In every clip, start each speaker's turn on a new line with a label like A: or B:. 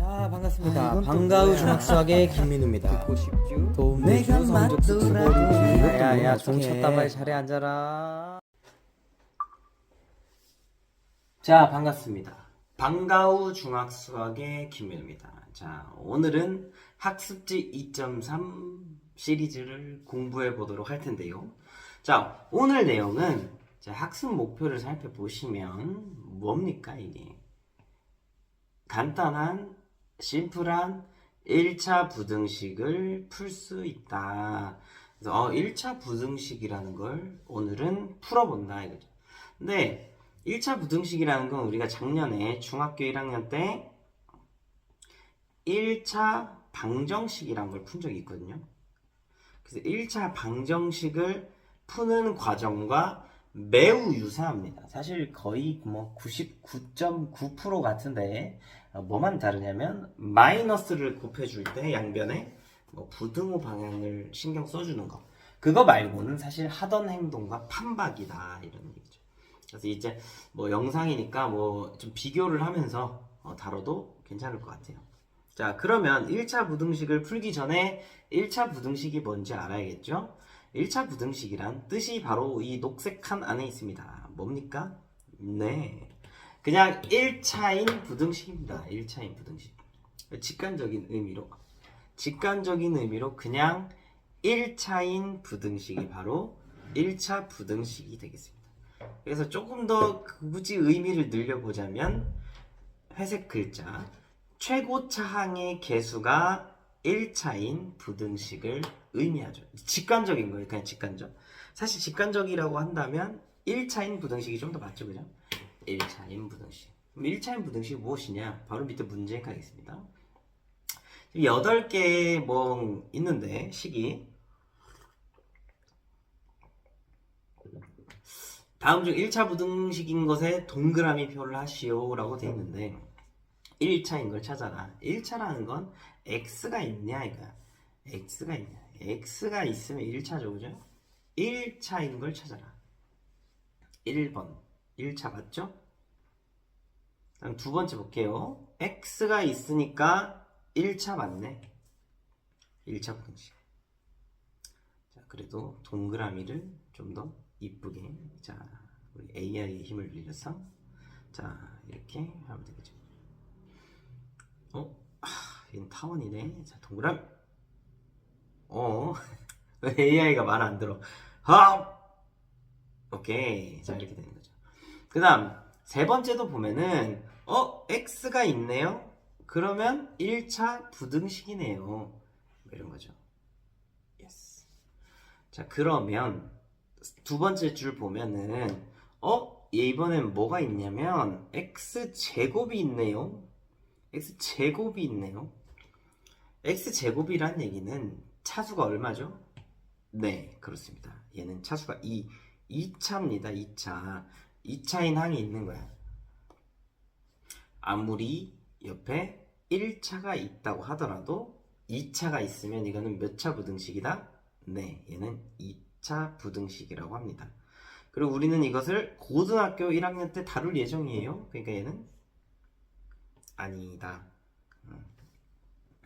A: 자, 반갑습니다.
B: 이건 또
A: 방과후
B: 뭐야?
A: 중학수학의 김민우입니다.
B: 듣고 싶죠?
A: 도움 내주
B: 내가
A: 성적 수고
B: 맞더라도
A: 야야야, 종
B: 어떡해.
A: 쳤다 빨리 자리에 앉아라. 자, 반갑습니다. 방과후 중학수학의 김민우입니다. 자, 오늘은 학습지 2.3 시리즈를 공부해 보도록 할 텐데요. 자, 오늘 내용은 학습 목표를 살펴보시면 뭡니까 이게? 간단한 심플한 1차 부등식을 풀 수 있다. 그래서 1차 부등식이라는 걸 오늘은 풀어본다 이거죠. 근데 1차 부등식이라는 건 우리가 작년에 중학교 1학년 때 1차 방정식이라는 걸 푼 적이 있거든요. 그래서 1차 방정식을 푸는 과정과 매우 유사합니다. 사실 거의 99.9% 같은데 뭐만 다르냐면 마이너스를 곱해줄 때 양변에 부등호 방향을 신경 써주는 거, 그거 말고는 사실 하던 행동과 판박이다 이런 얘기죠. 그래서 이제 영상이니까 좀 비교를 하면서 다뤄도 괜찮을 것 같아요. 자, 그러면 1차 부등식을 풀기 전에 1차 부등식이 뭔지 알아야겠죠? 1차 부등식이란 뜻이 바로 이 녹색 칸 안에 있습니다. 뭡니까? 네, 그냥 1차인 부등식입니다. 1차인 부등식. 직관적인 의미로 그냥 1차인 부등식이 바로 1차 부등식이 되겠습니다. 그래서 조금 더 굳이 의미를 늘려보자면 회색 글자 최고차항의 개수가 1차인 부등식을 의미하죠. 직관적인 거예요. 그냥 직관적. 사실 직관적이라고 한다면 1차인 부등식이 좀 더 맞죠, 그죠? 1차인 부등식. 그럼 1차인 부등식이 무엇이냐? 바로 밑에 문제 가겠습니다. 8개 있는데 식이 다음 중 1차 부등식인 것에 동그라미 표를 하시오 라고 되어 있는데 1차인 걸 찾아라. 1차라는 건 x가 있냐 이거야. x가 있냐. x가 있으면 1차죠, 그죠? 1차인 걸 찾아라. 1번 1차 맞죠? 그럼 두 번째 볼게요. x가 있으니까 1차 맞네. 1차 부등식. 자, 그래도 동그라미를 좀 더 이쁘게, 자, 우리 AI의 힘을 빌려서 자, 이렇게 하면 되겠죠. 이건 타원이네. 자, 동그라미. 왜 AI가 말 안 들어? 오케이. 자, 이렇게 되는 거죠. 그 다음 세 번째도 보면은 x가 있네요. 그러면 1차 부등식이네요. 이런 거죠. 예스. 자, 그러면 두 번째 줄 보면은 얘 이번엔 뭐가 있냐면 x제곱이 있네요. x제곱이 있네요. x제곱이란 얘기는 차수가 얼마죠? 네, 그렇습니다. 얘는 차수가 2차입니다. 2차인 항이 있는 거야. 아무리 옆에 1차가 있다고 하더라도 2차가 있으면 이거는 몇 차 부등식이다? 네, 얘는 2차 부등식이라고 합니다. 그리고 우리는 이것을 고등학교 1학년 때 다룰 예정이에요. 그러니까 얘는 아니다.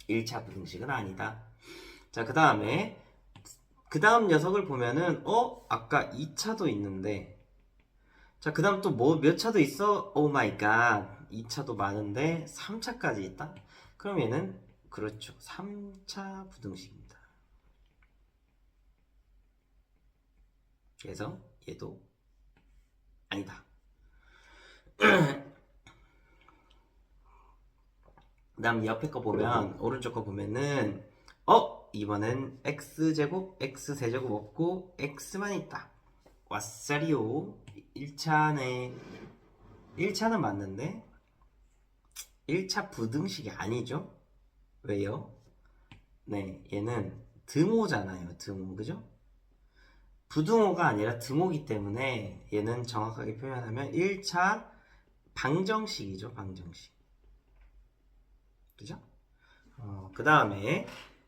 A: 1차 부등식은 아니다. 자, 그 다음 녀석을 보면은 아까 2차도 있는데, 자, 그 다음 또 몇 차도 있어? 오 마이 갓, 2차도 많은데 3차까지 있다? 그럼 얘는 그렇죠, 3차 부등식입니다. 그래서 얘도 아니다. 그 다음 옆에 거 보면, 오른쪽 거 보면은 이번엔 x제곱, x세제곱 없고 x만 있다. 왓싸리오. 1차는 맞는데 1차 부등식이 아니죠? 왜요? 네, 얘는 등호잖아요. 등호, 그죠? 부등호가 아니라 등호기 때문에 얘는 정확하게 표현하면 1차 방정식이죠. 방정식. 그죠? 그 다음에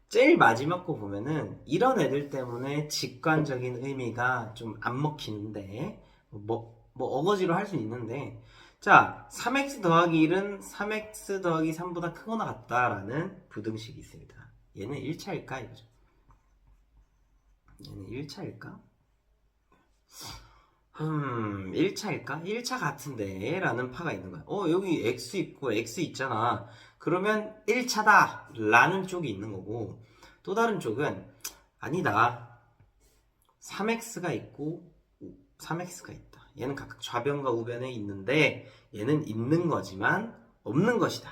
A: 제일 마지막 거 보면은 이런 애들 때문에 직관적인 의미가 좀 안 먹히는데 어거지로 할 수 있는데, 자, 3x 더하기 1은 3x 더하기 3보다 크거나 같다라는 부등식이 있습니다. 얘는 1차일까 이거죠. 얘는 1차일까? 1차일까? 1차 같은데 라는 파가 있는 거야. 여기 x 있고 x 있잖아. 그러면 1차다 라는 쪽이 있는 거고, 또 다른 쪽은 아니다, 3x가 있고 3x가 있다. 얘는 각각 좌변과 우변에 있는데 얘는 있는 거지만 없는 것이다.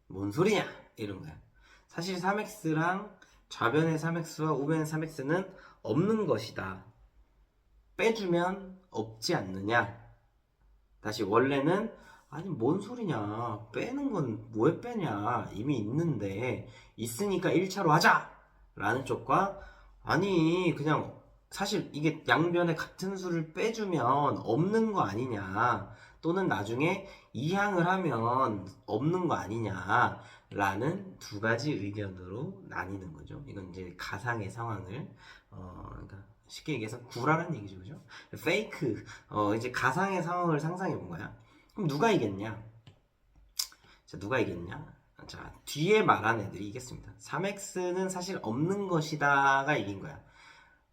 A: 뭔 소리냐 이런 거야. 사실 3x랑 좌변의 3x와 우변의 3x는 없는 것이다. 빼주면 없지 않느냐. 다시 원래는 아니 뭔 소리냐, 빼는 건 뭐에 빼냐, 이미 있는데 있으니까 1차로 하자 라는 쪽과, 아니 그냥 사실 이게 양변에 같은 수를 빼주면 없는 거 아니냐, 또는 나중에 이항을 하면 없는 거 아니냐 라는 두 가지 의견으로 나뉘는 거죠. 이건 이제 가상의 상황을 그러니까 쉽게 얘기해서 구라는 얘기죠, 그죠? 페이크, 이제 가상의 상황을 상상해 본 거야. 그럼 누가 이겼냐? 자, 누가 이겼냐? 자, 뒤에 말한 애들이 이겼습니다. 3x는 사실 없는 것이다가 이긴 거야.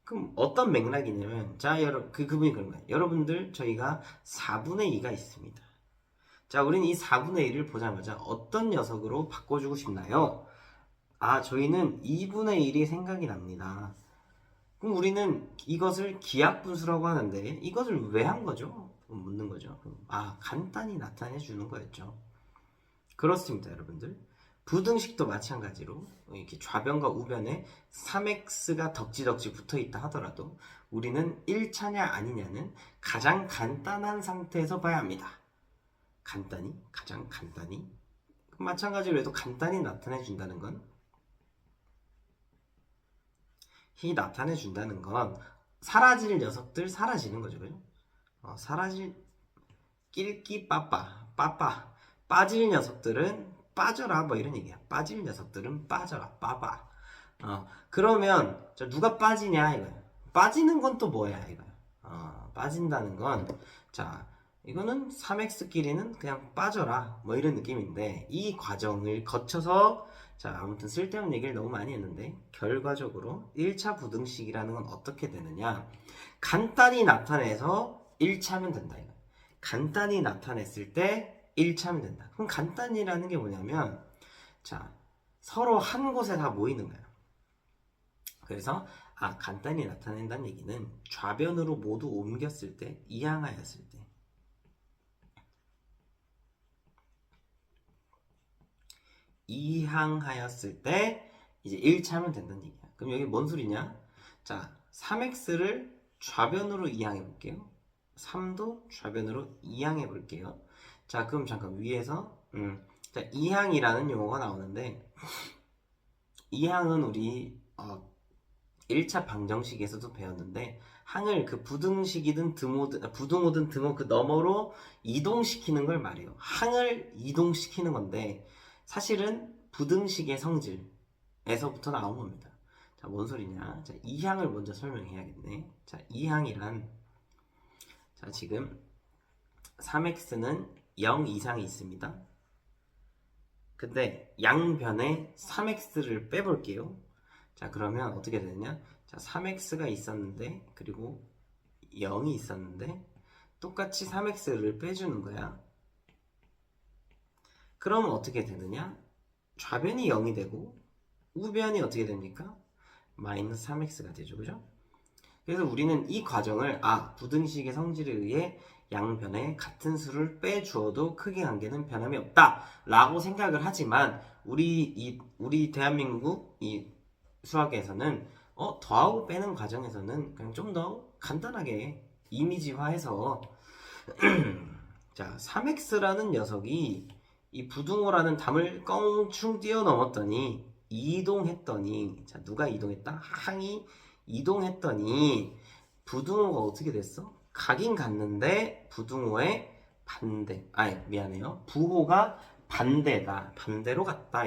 A: 그럼 어떤 맥락이냐면, 자, 그분이 그런 거야. 여러분들, 저희가 4분의 2가 있습니다. 자, 우리는 이 4분의 1을 보자마자 어떤 녀석으로 바꿔주고 싶나요? 아, 저희는 2분의 1이 생각이 납니다. 그럼 우리는 이것을 기하분수라고 하는데 이것을 왜 한 거죠? 묻는 거죠. 간단히 나타내 주는 거였죠. 그렇습니다, 여러분들. 부등식도 마찬가지로 이렇게 좌변과 우변에 3x가 덕지덕지 붙어있다 하더라도 우리는 1차냐 아니냐는 가장 간단한 상태에서 봐야 합니다. 가장 간단히. 마찬가지로 해도 간단히 나타내 준다는 건, 사라질 녀석들 사라지는 거죠, 그죠? 사라질, 낄끼 빠빠 빠질 녀석들은 빠져라, 뭐 이런 얘기야. 빠질 녀석들은 빠져라, 빠빠. 그러면 누가 빠지냐 이거야. 빠지는 건 또 뭐야 이거야. 빠진다는 건, 자, 이거는 3x끼리는 그냥 빠져라, 뭐 이런 느낌인데, 이 과정을 거쳐서, 자, 아무튼 쓸데없는 얘기를 너무 많이 했는데 결과적으로 1차 부등식이라는 건 어떻게 되느냐, 간단히 나타내서 1차면 된다 이거. 간단히 나타냈을 때 1차면 된다. 그럼 간단히라는 게 뭐냐면, 자, 서로 한 곳에 다 모이는 거야. 그래서 간단히 나타낸다는 얘기는 좌변으로 모두 옮겼을 때, 이항하였을 때, 이항하였을 때 이제 1차면 된다는 얘기야. 그럼 여기 뭔 소리냐? 자, 3x를 좌변으로 이항해 볼게요. 3도 좌변으로 이항해 볼게요. 자, 그럼 잠깐 위에서 자, 이항이라는 용어가 나오는데, 이항은 우리 1차 방정식에서도 배웠는데, 항을 그 부등식이든 부등호든 등호 그 너머로 이동시키는 걸 말해요. 항을 이동시키는 건데 사실은 부등식의 성질에서부터 나온 겁니다. 자, 뭔 소리냐? 자, 이항을 먼저 설명해야겠네. 자, 이항이란, 자, 지금 3x는 0 이상이 있습니다. 근데 양변에 3x를 빼볼게요. 자, 그러면 어떻게 되느냐? 자, 3x가 있었는데, 그리고 0이 있었는데, 똑같이 3x를 빼주는 거야. 그러면 어떻게 되느냐? 좌변이 0이 되고 우변이 어떻게 됩니까? 마이너스 3x가 되죠, 그죠? 그래서 우리는 이 과정을 부등식의 성질에 의해 양변에 같은 수를 빼주어도 크기 관계는 변함이 없다 라고 생각을 하지만, 우리 대한민국 이 수학에서는 더하고 빼는 과정에서는 그냥 좀 더 간단하게 이미지화해서 자, 3x라는 녀석이 이 부등호라는 담을 껑충 뛰어넘었더니 이동했더니, 자, 누가 이동했다? 항이 이동했더니 부등호가 어떻게 됐어? 가긴 갔는데 부등호의 부호가 반대로 갔다.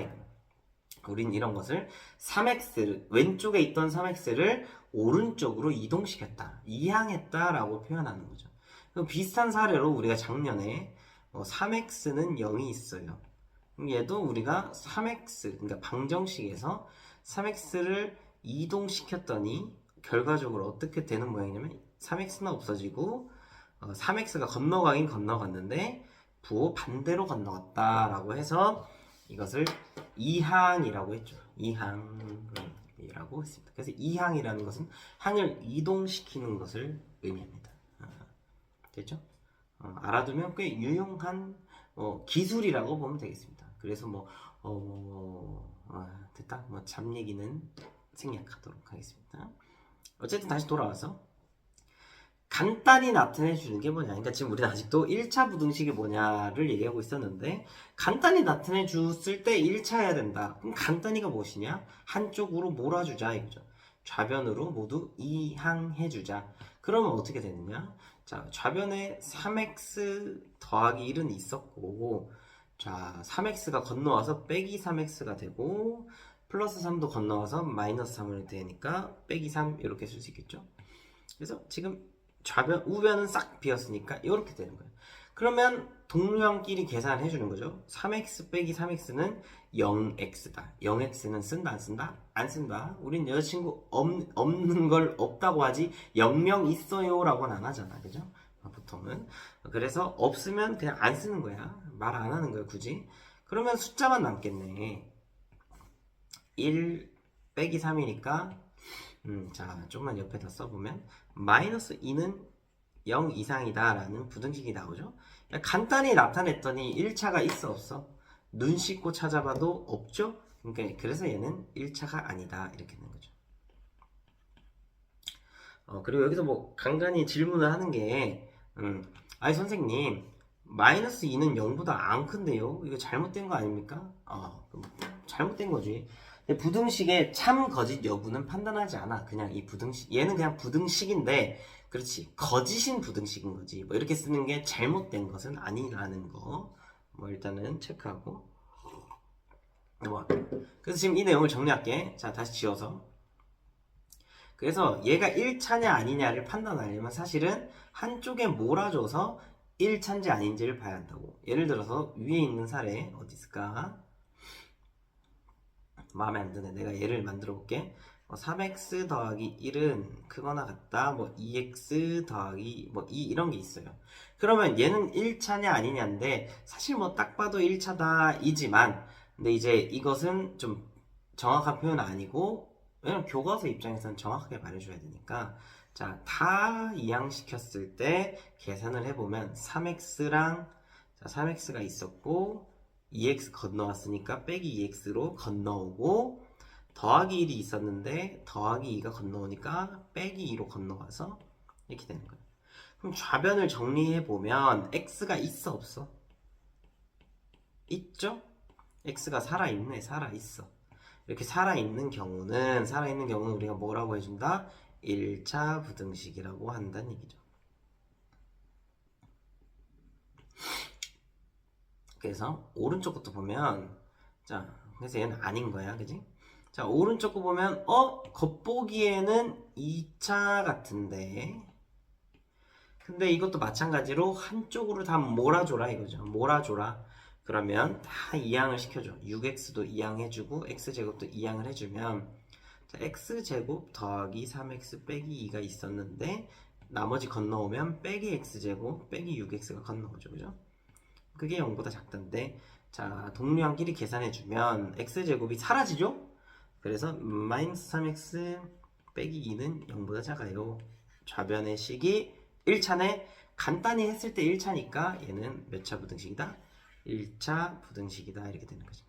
A: 우린 이런 것을 3x를, 왼쪽에 있던 3x를 오른쪽으로 이동시켰다, 이항했다 라고 표현하는 거죠. 비슷한 사례로 우리가 작년에 3x는 0이 있어요. 얘도 우리가 3x, 그러니까 방정식에서 3x를 이동시켰더니 결과적으로 어떻게 되는 모양이냐면 3x는 없어지고 3x가 건너가긴 건너갔는데 부호 반대로 건너갔다라고 해서 이것을 이항이라고 했죠. 이항이라고 했습니다. 그래서 이항이라는 것은 항을 이동시키는 것을 의미합니다. 됐죠? 알아두면 꽤 유용한 기술이라고 보면 되겠습니다. 그래서 됐다. 잡 얘기는 생략하도록 하겠습니다. 어쨌든 다시 돌아와서 간단히 나타내 주는 게 뭐냐. 그러니까 지금 우리는 아직도 1차 부등식이 뭐냐를 얘기하고 있었는데 간단히 나타내 줬을 때 1차 해야 된다. 그럼 간단히가 무엇이냐? 한쪽으로 몰아주자 이거죠. 좌변으로 모두 이항해 주자. 그러면 어떻게 되느냐? 자, 좌변에 3x 더하기 1은 있었고 자, 3x가 건너와서 빼기 3x가 되고 플러스 3도 건너와서 마이너스 3을 되니까 빼기 3 이렇게 쓸 수 있겠죠. 그래서 지금 좌변, 우변은 싹 비었으니까 이렇게 되는 거예요. 그러면 동류항끼리 계산해 주는 거죠. 3x 빼기 3x는 0x다. 0x는 쓴다 안 쓴다? 안 쓴다. 우린 여자친구 없는 걸 없다고 하지 0명 있어요 라고는 안 하잖아. 그죠? 보통은. 그래서 없으면 그냥 안 쓰는 거야. 말 안 하는 거야 굳이. 그러면 숫자만 남겠네. 1 빼기 3이니까 자, 좀만 옆에다 써보면 마이너스 2는 0 이상이다 라는 부등식이 나오죠. 간단히 나타냈더니 1차가 있어 없어? 눈 씻고 찾아봐도 없죠. 그러니까 그래서 얘는 1차가 아니다 이렇게 되는 거죠. 그리고 여기서 간간히 질문을 하는 게 아니 선생님 마이너스 2는 0보다 안 큰데요? 이거 잘못된 거 아닙니까? 잘못된 거지. 부등식의 참 거짓 여부는 판단하지 않아. 그냥 이 부등식, 얘는 그냥 부등식인데, 그렇지. 거짓인 부등식인 거지. 이렇게 쓰는 게 잘못된 것은 아니라는 거. 일단은 체크하고. 그래서 지금 이 내용을 정리할게. 자, 다시 지워서. 그래서 얘가 1차냐 아니냐를 판단하려면 사실은 한쪽에 몰아줘서 1차인지 아닌지를 봐야 한다고. 예를 들어서 위에 있는 사례, 어디 있을까? 마음에 안 드네. 내가 얘를 만들어 볼게. 3x 더하기 1은 크거나 같다. 2x 더하기 2 이런 게 있어요. 그러면 얘는 1차냐 아니냐인데 사실 딱 봐도 1차다 이지만 근데 이제 이것은 좀 정확한 표현은 아니고 왜냐면 교과서 입장에서는 정확하게 말해줘야 되니까 자, 다 이항시켰을 때 계산을 해보면 3x랑 자, 3x가 있었고 2x 건너왔으니까 빼기 2x로 건너오고 더하기 1이 있었는데 더하기 2가 건너오니까 빼기 2로 건너와서 이렇게 되는 거예요. 그럼 좌변을 정리해보면 x가 있어 없어? 있죠? x가 살아있네. 살아있어. 이렇게 살아있는 경우는 우리가 뭐라고 해준다? 1차 부등식이라고 한다는 얘기죠. 그래서 오른쪽 것도 보면 자 그래서 얘는 아닌 거야 그지? 자 오른쪽 거 보면 겉보기에는 2차 같은데 근데 이것도 마찬가지로 한쪽으로 다 몰아줘라 이거죠. 몰아줘라. 그러면 다 이항을 시켜줘. 6x도 이항해주고 x제곱도 이항을 해주면 자, x제곱 더하기 3x 빼기 2가 있었는데 나머지 건너오면 빼기 x제곱 빼기 6x가 건너오죠. 그죠? 그게 0보다 작던데 자 동류항끼리 계산해주면 x제곱이 사라지죠? 그래서 마이너스 3x 빼기 2는 0보다 작아요. 좌변의 식이 1차네. 간단히 했을 때 1차니까 얘는 몇 차 부등식이다? 1차 부등식이다 이렇게 되는 거죠.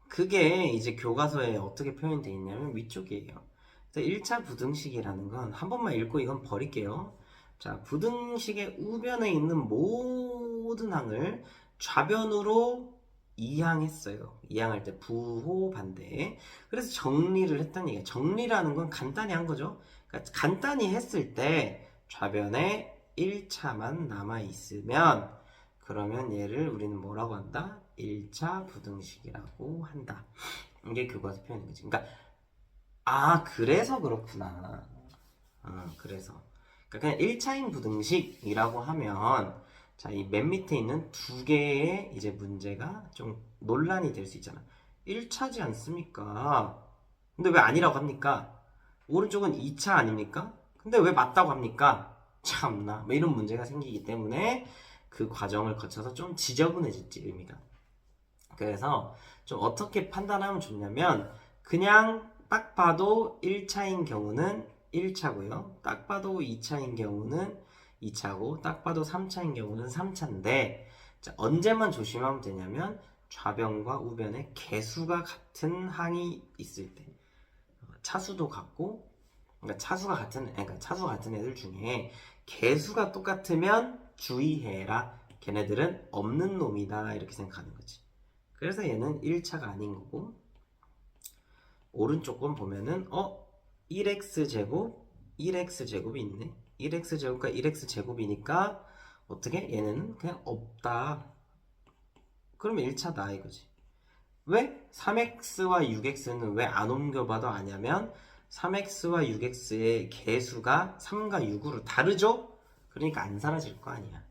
A: 그게 이제 교과서에 어떻게 표현되어 있냐면 위쪽이에요. 그래서 1차 부등식이라는 건 한 번만 읽고 이건 버릴게요. 자, 부등식의 우변에 있는 모든 항을 좌변으로 이항했어요. 이항할 때 부호 반대. 그래서 정리를 했다는 얘기예요. 정리라는 건 간단히 한 거죠. 그러니까 간단히 했을 때 좌변에 1차만 남아있으면 그러면 얘를 우리는 뭐라고 한다? 1차 부등식이라고 한다. 이게 교과서 표현인 거지. 그러니까 그래서 그렇구나. 그래서 그러니까 그냥 1차인 부등식이라고 하면 자, 이 맨 밑에 있는 두 개의 이제 문제가 좀 논란이 될 수 있잖아. 1차지 않습니까? 근데 왜 아니라고 합니까? 오른쪽은 2차 아닙니까? 근데 왜 맞다고 합니까? 참나. 뭐 이런 문제가 생기기 때문에 그 과정을 거쳐서 좀 지저분해질지 의미가. 그래서 좀 어떻게 판단하면 좋냐면 그냥 딱 봐도 1차인 경우는 1차고요. 딱 봐도 2차인 경우는 2차고 딱 봐도 3차인 경우는 3차인데 자, 언제만 조심하면 되냐면 좌변과 우변의 개수가 같은 항이 있을 때 차수도 같고 그러니까 차수가 같은 애들 중에 개수가 똑같으면 주의해라. 걔네들은 없는 놈이다. 이렇게 생각하는 거지. 그래서 얘는 1차가 아닌 거고 오른쪽 건 보면은 1x 제곱 1x 제곱이 있네. 1x 제곱과 1x 제곱이니까 어떻게? 얘는 그냥 없다. 그러면 1차다 이거지. 왜? 3x와 6x는 왜 안 옮겨봐도 아냐면 3x와 6x의 개수가 3과 6으로 다르죠? 그러니까 안 사라질 거 아니야.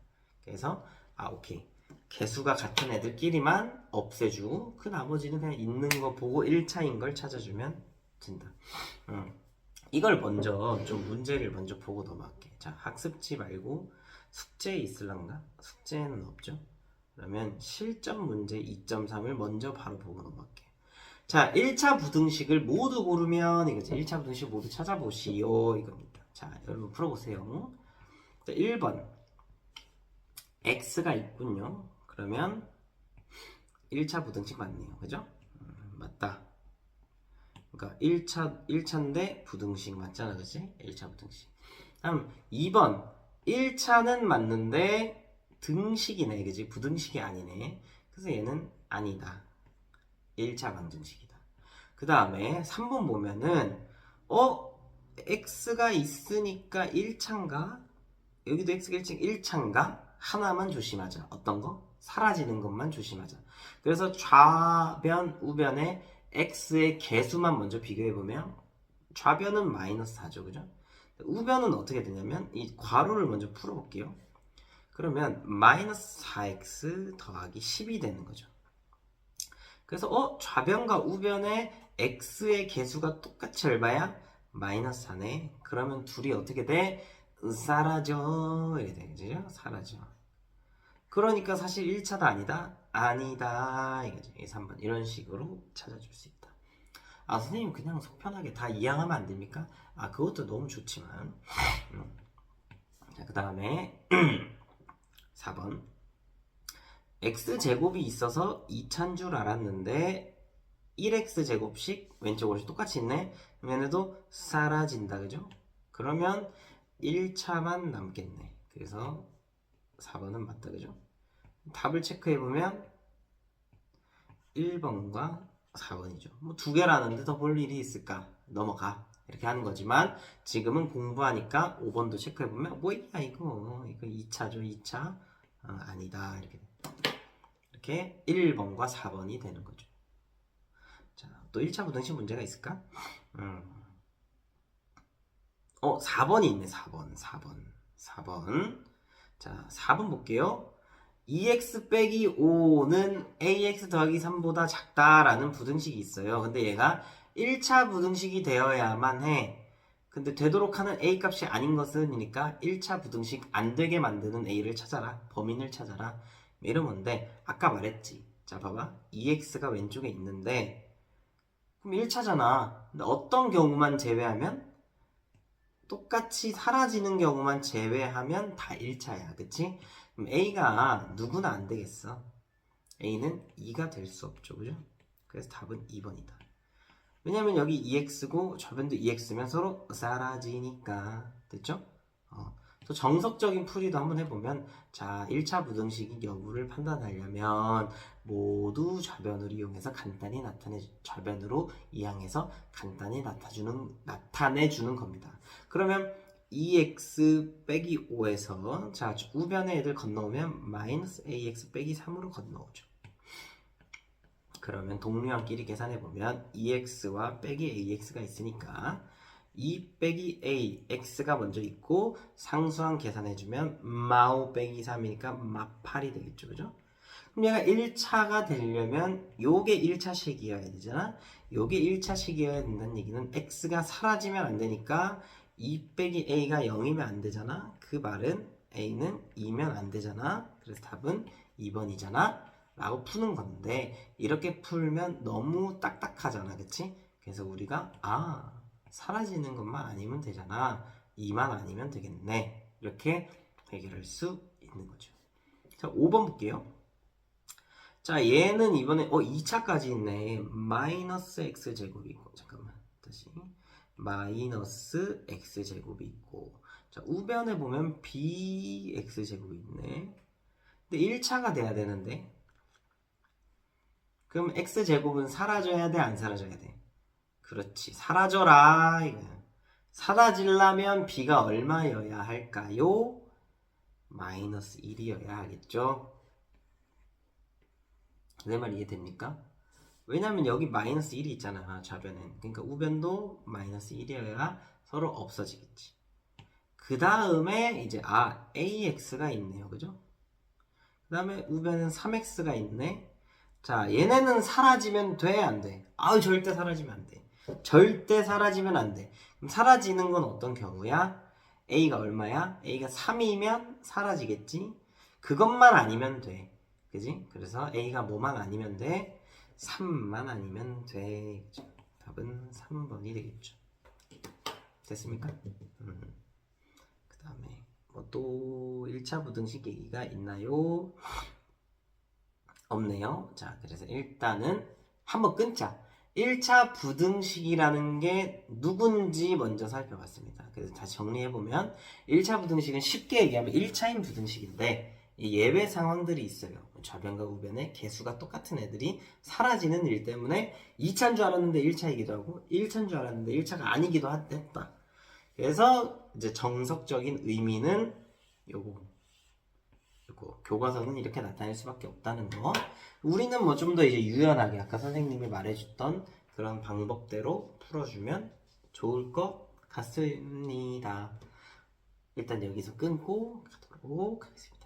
A: 그래서 오케이. 개수가 같은 애들끼리만 없애주고 그 나머지는 그냥 있는 거 보고 1차인 걸 찾아주면 된다. 이걸 먼저 좀 문제를 먼저 보고 넘어갈게. 자, 학습지 말고 숙제 있을란가? 숙제는 없죠? 그러면 실전 문제 2.3을 먼저 바로 보고 넘어갈게. 자, 1차 부등식을 모두 고르면 이거지. 1차 부등식 모두 찾아보시오 이겁니다. 자, 여러분 풀어보세요. 자, 1번 x가 있군요. 그러면 1차 부등식 맞네요. 그죠? 맞다. 그러니까 1차인데 부등식 맞잖아. 그치? 1차 부등식. 다음 2번 1차는 맞는데 등식이네. 그지? 부등식이 아니네. 그래서 얘는 아니다. 1차 방정식이다. 그 다음에 3번 보면은 x가 있으니까 1차인가? 여기도 x가 1차인가? 하나만 조심하자. 어떤 거? 사라지는 것만 조심하자. 그래서 좌변, 우변의 x의 개수만 먼저 비교해보면 좌변은 마이너스 4죠. 그죠? 우변은 어떻게 되냐면 이 괄호를 먼저 풀어볼게요. 그러면 마이너스 4x 더하기 10이 되는 거죠. 그래서 좌변과 우변의 x의 개수가 똑같이 얼마야? 마이너스 4네. 그러면 둘이 어떻게 돼? 사라져. 이렇게 되죠. 사라져. 그러니까 사실 1차다 아니다? 아니다. 이거죠. 3번. 이런 식으로 찾아줄 수 있다. 선생님 그냥 속편하게 다 이항하면 안 됩니까? 그것도 너무 좋지만. 자, 그 다음에 4번. x제곱이 있어서 2차인 줄 알았는데 1x제곱씩 왼쪽으로 똑같이 있네. 얘네도 사라진다. 그죠? 그러면 1차만 남겠네. 그래서 4번은 맞다. 그죠? 답을 체크해보면 1번과 4번이죠. 뭐 두 개라는데 더 볼 일이 있을까? 넘어가. 이렇게 하는 거지만 지금은 공부하니까 5번도 체크해보면 뭐야 이거 2차죠. 2차 아니다. 이렇게 1번과 4번이 되는 거죠. 자, 또 1차 부등식 문제가 있을까? 4번이 있네. 4번. 자, 4번 볼게요. 2x 빼기 5는 ax 더하기 3보다 작다라는 부등식이 있어요. 근데 얘가 1차 부등식이 되어야만 해. 근데 되도록 하는 a 값이 아닌 것은이니까 1차 부등식 안 되게 만드는 a를 찾아라. 범인을 찾아라. 이런 건데 아까 말했지. 자, 봐봐. 2x가 왼쪽에 있는데 그럼 1차잖아. 근데 어떤 경우만 제외하면 똑같이 사라지는 경우만 제외하면 다 1차야. 그치? 그럼 A가 누구나 안 되겠어. A는 2가 될 수 없죠. 그죠? 그래서 답은 2번이다. 왜냐면 여기 2x고 저변도 2x면 서로 사라지니까. 됐죠? 또 정석적인 풀이도 한번 해보면 자, 1차 부등식이 여부를 판단하려면 모두 좌변을 이용해서 간단히 좌변으로 이항해서 간단히 나타내주는 겁니다. 그러면 2x 빼기 5에서 자, 우변의 애들 건너오면 마이너스 ax 빼기 3으로 건너오죠. 그러면 동류항끼리 계산해보면 2x와 빼기 ax가 있으니까 2 빼기 a x가 먼저 있고 상수항 계산해주면 마오 빼기 3이니까 마8이 되겠죠. 그죠? 그럼 얘가 1차가 되려면 요게 1차식이어야 되잖아. 요게 1차식이어야 된다는 얘기는 x가 사라지면 안 되니까 2 빼기 a가 0이면 안 되잖아. 그 말은 a는 2면 안 되잖아. 그래서 답은 2번이잖아 라고 푸는 건데 이렇게 풀면 너무 딱딱하잖아. 그치? 그래서 우리가 사라지는 것만 아니면 되잖아. 2만 아니면 되겠네. 이렇게 해결할 수 있는 거죠. 자, 5번 볼게요. 자, 얘는 이번에 2차까지 있네. 마이너스 x제곱이 있고, 잠깐만 다시 마이너스 x제곱이 있고, 자, 우변에 보면 bx제곱이 있네. 근데 1차가 돼야 되는데, 그럼 x제곱은 사라져야 돼, 안 사라져야 돼? 그렇지, 사라져라. 사라지려면 b가 얼마여야 할까요? 마이너스 1이어야 하겠죠. 내 말 이해됩니까? 왜냐면 여기 마이너스 1이 있잖아, 좌변엔. 그러니까 우변도 마이너스 1이어야 서로 없어지겠지. 그 다음에 이제 AX가 있네요. 그죠? 그 다음에 우변은 3X가 있네. 자, 얘네는 사라지면 돼, 안 돼? 절대 사라지면 안 돼. 절대 사라지면 안 돼. 그럼 사라지는 건 어떤 경우야? A가 얼마야? A가 3이면 사라지겠지? 그것만 아니면 돼. 그지? 그래서 A가 뭐만 아니면 돼? 3만 아니면 돼. 그쵸? 답은 3번이 되겠죠. 됐습니까? 그 다음에 뭐 또 1차 부등식 얘기가 있나요? 없네요. 자, 그래서 일단은 한번 끊자. 1차 부등식이라는 게 누군지 먼저 살펴봤습니다. 그래서 다시 정리해보면 1차 부등식은 쉽게 얘기하면 1차인 부등식인데 예외 상황들이 있어요. 좌변과 우변의 개수가 똑같은 애들이 사라지는 일 때문에 2차인 줄 알았는데 1차이기도 하고 1차인 줄 알았는데 1차가 아니기도 했다. 그래서 이제 정석적인 의미는 요거 교과서는 이렇게 나타낼 수밖에 없다는 거. 우리는 뭐 좀 더 이제 유연하게 아까 선생님이 말해줬던 그런 방법대로 풀어주면 좋을 것 같습니다. 일단 여기서 끊고 가도록 하겠습니다.